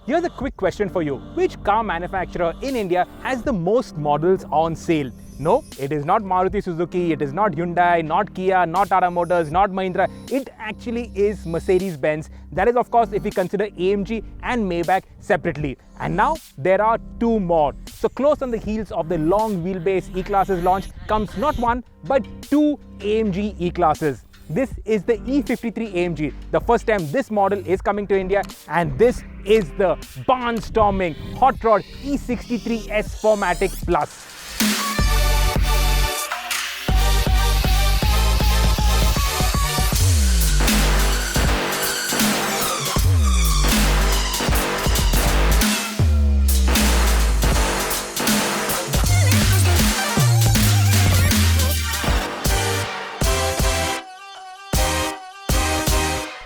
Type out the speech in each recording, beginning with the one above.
Here's a quick question for you. Which car manufacturer in India has the most models on sale? No, it is not Maruti Suzuki, it is not Hyundai, not Kia, not Tata Motors, not Mahindra. It actually is Mercedes-Benz. That is, of course, if we consider AMG and Maybach separately. And now there are two more. So close on the heels of the long wheelbase E-Classes launch comes not one, but two AMG E-Classes. This is the E53 AMG, the first time this model is coming to India, and this is the barnstorming hot rod E63S 4MATIC Plus.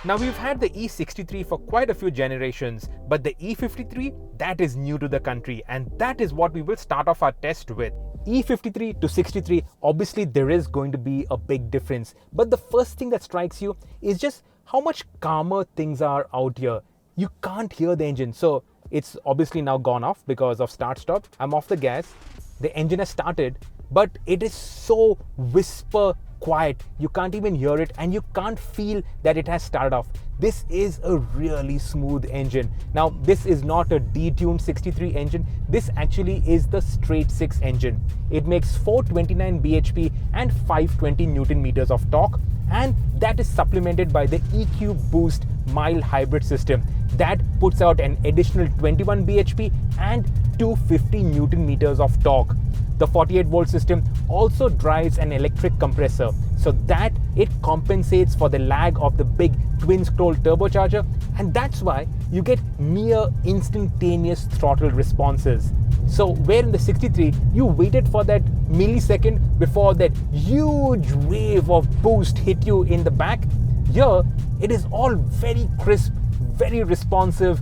Now we've had the E63 for quite a few generations, but the E53, that is new to the country, and that is what we will start off our test with. E53 to 63, obviously there is going to be a big difference, but the first thing that strikes you is just how much calmer things are out here. You can't hear the engine, so it's obviously now gone off because of start-stop. I'm off the gas, the engine has started, but it is so whisper quiet, you can't even hear it, and you can't feel that it has started off. This is a really smooth engine. Now this is not a detuned 63 engine, this actually is the straight 6 engine. It makes 429 bhp and 520 newton meters of torque, and that is supplemented by the EQ Boost mild hybrid system that puts out an additional 21 bhp and 250 newton meters of torque. The 48 volt system also drives an electric compressor, so that it compensates for the lag of the big twin scroll turbocharger, and that's why you get near instantaneous throttle responses. So where in the 63 you waited for that millisecond before that huge wave of boost hit you in the back, here it is all very crisp, very responsive,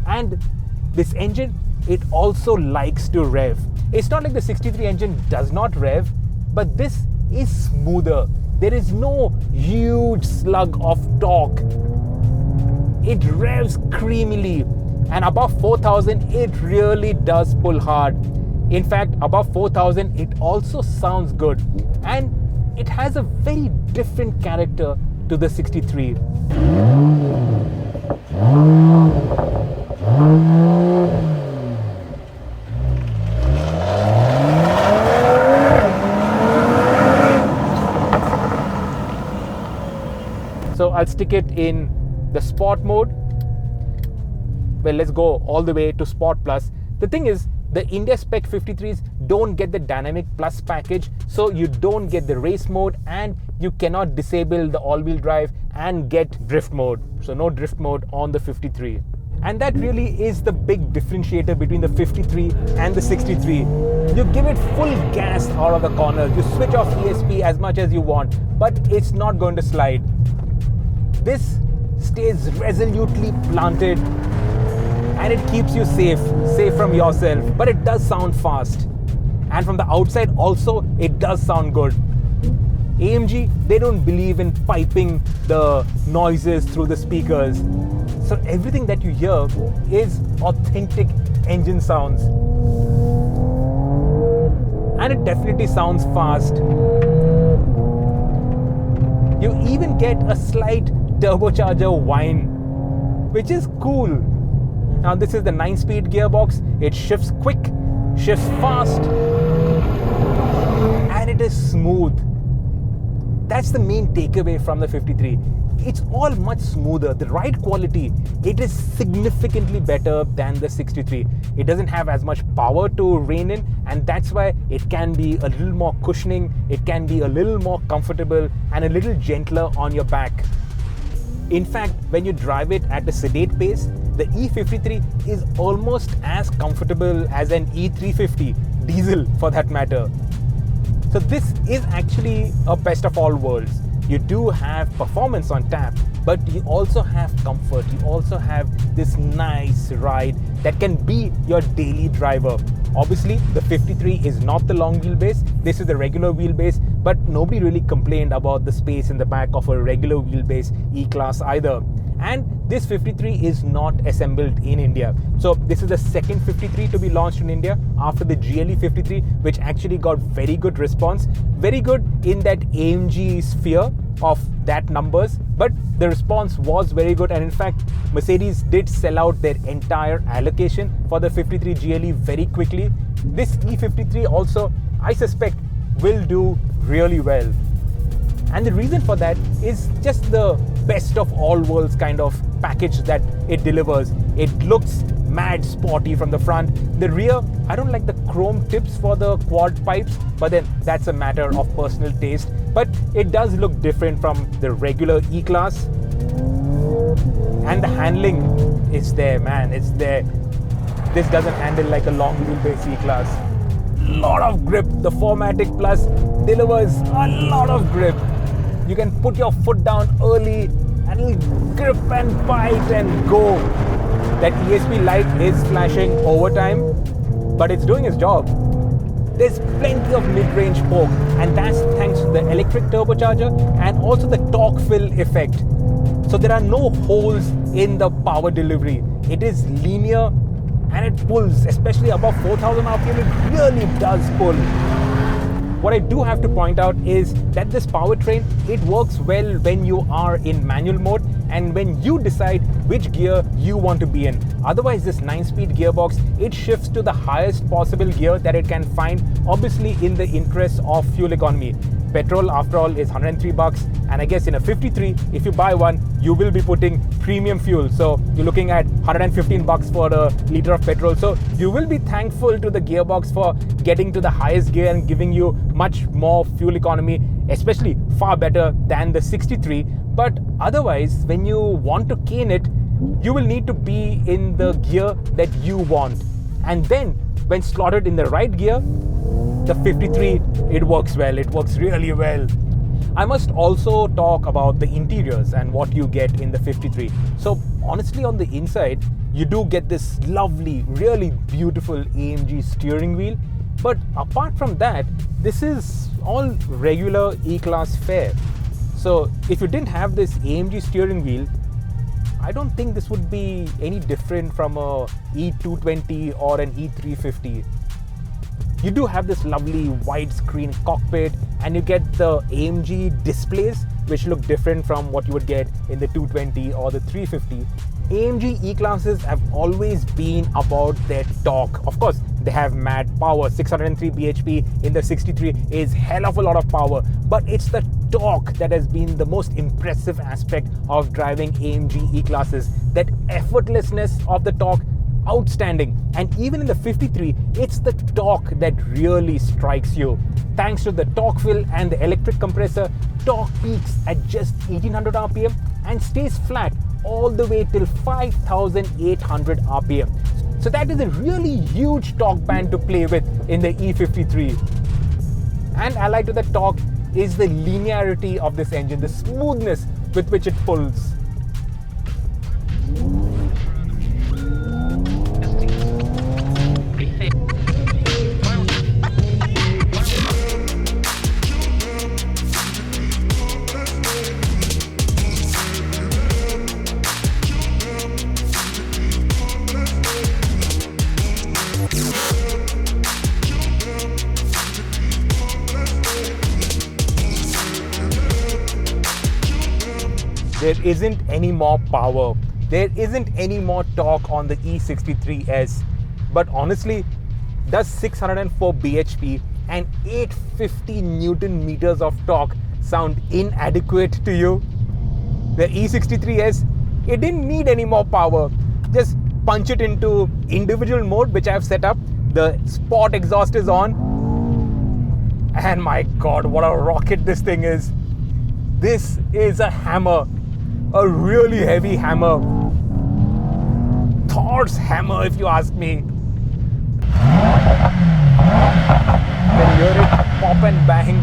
and this engine, it also likes to rev. It's not like the 63 engine does not rev, but this is smoother. There is no huge slug of torque. It revs creamily, and above 4000 it really does pull hard. In fact, above 4000 it also sounds good, and it has a very different character to the 63. So I'll stick it in the Sport mode. Well, let's go all the way to Sport Plus. The thing is, the India spec 53s don't get the Dynamic Plus package, so you don't get the race mode, and you cannot disable the all-wheel drive and get drift mode. So no drift mode on the 53. And that really is the big differentiator between the 53 and the 63. You give it full gas out of the corners, you switch off ESP as much as you want, but it's not going to slide. This stays resolutely planted, and it keeps you safe from yourself, but it does sound fast. And from the outside also, it does sound good. AMG, they don't believe in piping the noises through the speakers. So everything that you hear is authentic engine sounds. And it definitely sounds fast. You even get a slight turbocharger whine, which is cool. Now this is the 9-speed gearbox. It shifts quick, shifts fast, and it is smooth. That's the main takeaway from the 53. It's all much smoother. The ride quality, it is significantly better than the 63. It doesn't have as much power to rein in, and that's why it can be a little more cushioning, it can be a little more comfortable, and a little gentler on your back. In fact, when you drive it at a sedate pace, the E53 is almost as comfortable as an E350, diesel for that matter. So this is actually a best of all worlds. You do have performance on tap, but you also have comfort. You also have this nice ride that can be your daily driver. Obviously, the 53 is not the long wheelbase. This is the regular wheelbase, but nobody really complained about the space in the back of a regular wheelbase E-Class either. And this 53 is not assembled in India. So this is the second 53 to be launched in India after the GLE 53, which actually got very good response. Very good in that AMG sphere of that numbers, but the response was very good, and in fact Mercedes did sell out their entire allocation for the 53 GLE very quickly. This E53 also, I suspect, will do really well. And the reason for that is just the best of all worlds kind of package that it delivers. It looks mad sporty from the front. The rear, I don't like the chrome tips for the quad pipes, but then that's a matter of personal taste. But it does look different from the regular E-Class. And the handling is there, man. It's there. This doesn't handle like a long wheelbase E-Class. Lot of grip. The 4MATIC Plus delivers a lot of grip. You can put your foot down early and it'll grip and bite and go. That ESP light is flashing over time, but it's doing its job. There's plenty of mid-range poke, and that's thanks to the electric turbocharger and also the torque fill effect. So there are no holes in the power delivery. It is linear and it pulls, especially above 4000 RPM, it really does pull. What I do have to point out is that this powertrain, it works well when you are in manual mode and when you decide which gear you want to be in. Otherwise, this 9-speed gearbox, it shifts to the highest possible gear that it can find, obviously in the interest of fuel economy. Petrol, after all, is $103, and I guess in a 53, if you buy one, you will be putting premium fuel. So you're looking at $115 for a liter of petrol. So you will be thankful to the gearbox for getting to the highest gear and giving you much more fuel economy, especially far better than the 63. But otherwise, when you want to cane it, you will need to be in the gear that you want. And then when slotted in the right gear, the 53, it works well. It works really well. I must also talk about the interiors and what you get in the 53. So honestly, on the inside, you do get this lovely, really beautiful AMG steering wheel. But apart from that, this is all regular E-Class fare. So if you didn't have this AMG steering wheel, I don't think this would be any different from a E220 or an E350. You do have this lovely widescreen cockpit, and you get the AMG displays, which look different from what you would get in the 220 or the 350. AMG E-Classes have always been about their torque. Of course, they have mad power. 603 bhp in the 63 is hell of a lot of power, but it's the torque that has been the most impressive aspect of driving AMG E-Classes. That effortlessness of the torque, outstanding. And even in the 53, it's the torque that really strikes you. Thanks to the torque fill and the electric compressor, torque peaks at just 1800 RPM and stays flat all the way till 5800 RPM. So that is a really huge torque band to play with in the E53. And allied to the torque is the linearity of this engine, the smoothness with which it pulls. There isn't any more power. There isn't any more torque on the E63S. But honestly, does 604 bhp and 850 Newton meters of torque sound inadequate to you? The E63S, it didn't need any more power. Just punch it into individual mode, which I've set up. The sport exhaust is on. And my God, what a rocket this thing is. This is a hammer. A really heavy hammer. Thor's hammer, if you ask me. Can you hear it pop and bang?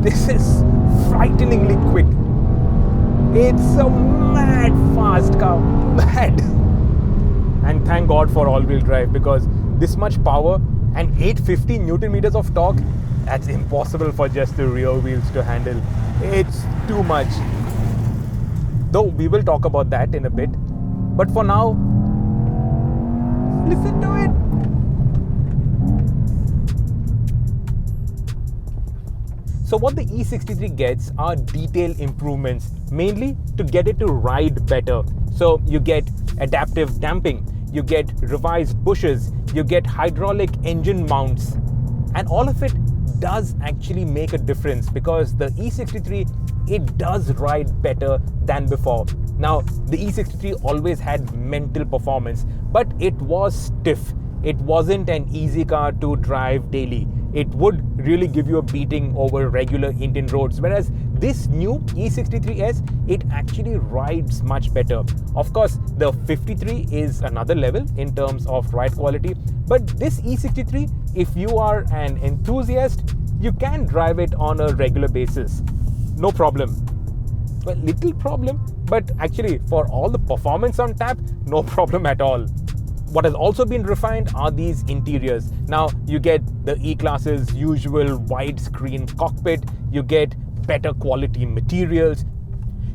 This is frighteningly quick. It's a mad fast car. Mad. And thank God for all-wheel drive, because this much power and 850 Newton meters of torque, That's impossible for just the rear wheels to handle. It's too much. Though we will talk about that in a bit. But for now, listen to it. So what the E63 gets are detail improvements, mainly to get it to ride better. So you get adaptive damping, you get revised bushes, you get hydraulic engine mounts, and all of it does actually make a difference because the E63, it does ride better than before. Now, the E63 always had mental performance, but it was stiff. It wasn't an easy car to drive daily. It would really give you a beating over regular Indian roads, whereas this new E63S, it actually rides much better. Of course, the 53 is another level in terms of ride quality, but this E63, if you are an enthusiast, you can drive it on a regular basis. No problem. Well, little problem, but actually for all the performance on tap, no problem at all. What has also been refined are these interiors. Now you get the E-Class's usual widescreen cockpit, you get better quality materials,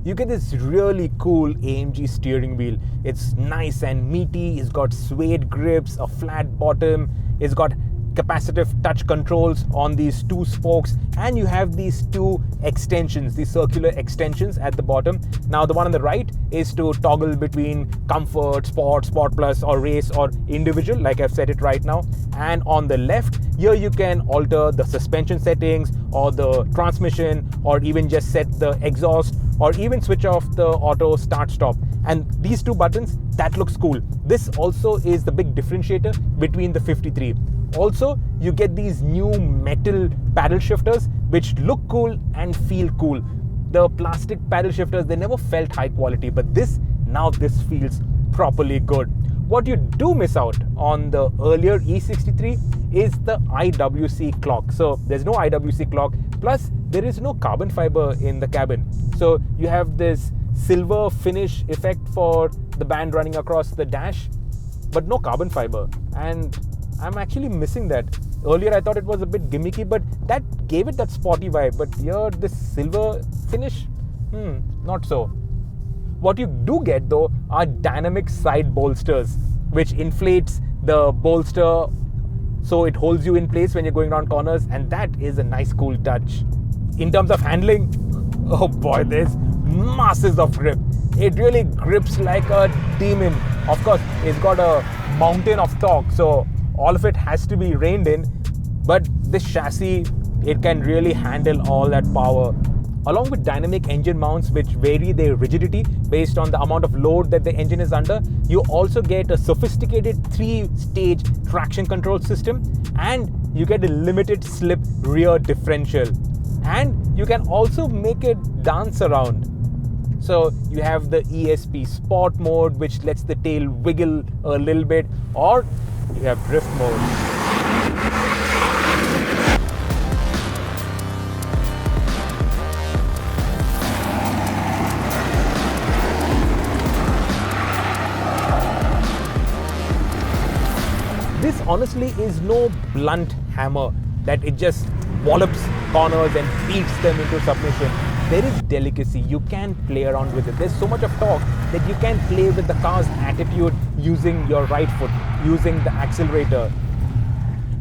you get this really cool AMG steering wheel. It's nice and meaty, it's got suede grips, a flat bottom, it's got capacitive touch controls on these two spokes, and you have these two extensions, these circular extensions at the bottom. Now the one on the right is to toggle between comfort, sport, sport plus, or race, or individual, like I've set it right now. And on the left, here you can alter the suspension settings or the transmission, or even just set the exhaust, or even switch off the auto start stop. And these two buttons, that looks cool. This also is the big differentiator between the 53. Also, you get these new metal paddle shifters which look cool and feel cool. The plastic paddle shifters, they never felt high quality, but this feels properly good. What you do miss out on the earlier E63 is the IWC clock. So there's no IWC clock, plus there is no carbon fiber in the cabin. So you have this silver finish effect for the band running across the dash, but no carbon fiber. And I'm actually missing that. Earlier I thought it was a bit gimmicky, but that gave it that sporty vibe. But here, this silver finish, not so. What you do get though are dynamic side bolsters, which inflates the bolster so it holds you in place when you're going around corners, and that is a nice cool touch. In terms of handling, oh boy, there's masses of grip. It really grips like a demon. Of course, it's got a mountain of torque, so all of it has to be reined in, but this chassis, it can really handle all that power. Along with dynamic engine mounts which vary their rigidity based on the amount of load that the engine is under, you also get a sophisticated 3-stage traction control system, and you get a limited slip rear differential. And you can also make it dance around. So you have the ESP Sport mode, which lets the tail wiggle a little bit, or you have drift mode. This honestly is no blunt hammer that it just wallops corners and beats them into submission. There is delicacy. You can play around with it. There's so much of torque that you can play with the car's attitude using your right foot, using the accelerator.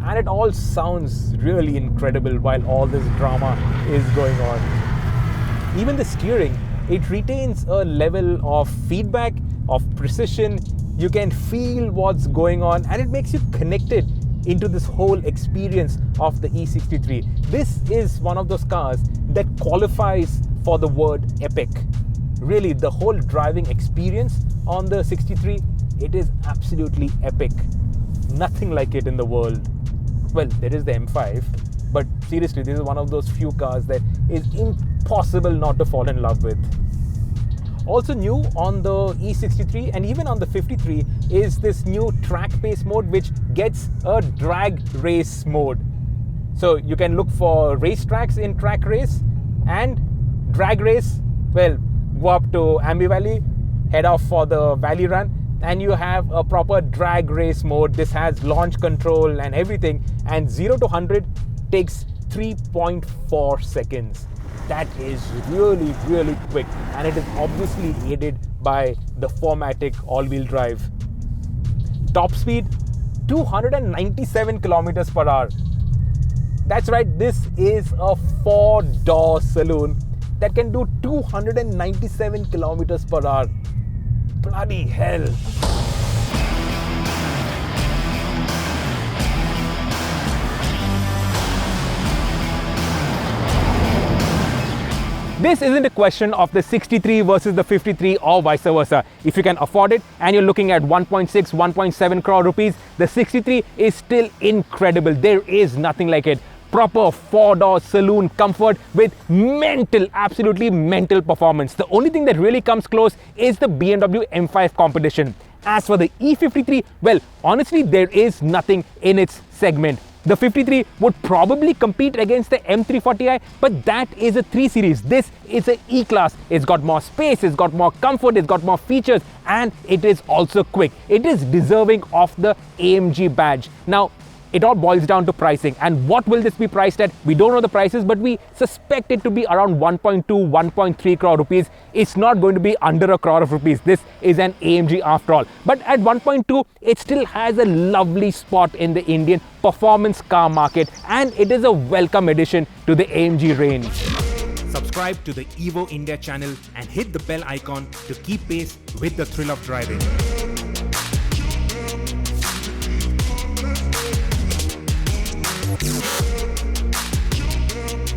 And it all sounds really incredible while all this drama is going on. Even the steering, it retains a level of feedback, of precision. You can feel what's going on, and it makes you connected into this whole experience of the E63. This is one of those cars that qualifies for the word epic. Really, the whole driving experience on the 63, it is absolutely epic. Nothing like it in the world. Well, there is the M5, but seriously, this is one of those few cars that is impossible not to fall in love with. Also new on the E63 and even on the 53 is this new track pace mode, which gets a drag race mode. So you can look for race tracks in track race and drag race. Well, go up to Ambi Valley, head off for the Valley Run, and you have a proper drag race mode. This has launch control and everything, and 0 to 100 takes 3.4 seconds. That is really, really quick, and it is obviously aided by the 4MATIC all-wheel drive. Top speed, 297 kilometers per hour. That's right, this is a 4-door saloon that can do 297 kilometers per hour. Bloody hell. This isn't a question of the 63 versus the 53 or vice versa. If you can afford it and you're looking at 1.6, 1.7 crore rupees, the 63 is still incredible. There is nothing like it. Proper 4-door saloon comfort with absolutely mental performance. The only thing that really comes close is the BMW M5 competition. As for the E53, well, honestly, there is nothing in its segment. The 53 would probably compete against the M340i, but that is a 3 Series. This is an E-Class. It's got more space, it's got more comfort, it's got more features, and it is also quick. It is deserving of the AMG badge. Now, it all boils down to pricing. And what will this be priced at? We don't know the prices, but we suspect it to be around 1.2, 1.3 crore rupees. It's not going to be under a crore of rupees. This is an AMG after all. But at 1.2, it still has a lovely spot in the Indian performance car market, and it is a welcome addition to the AMG range. Subscribe to the Evo India channel and hit the bell icon to keep pace with the thrill of driving.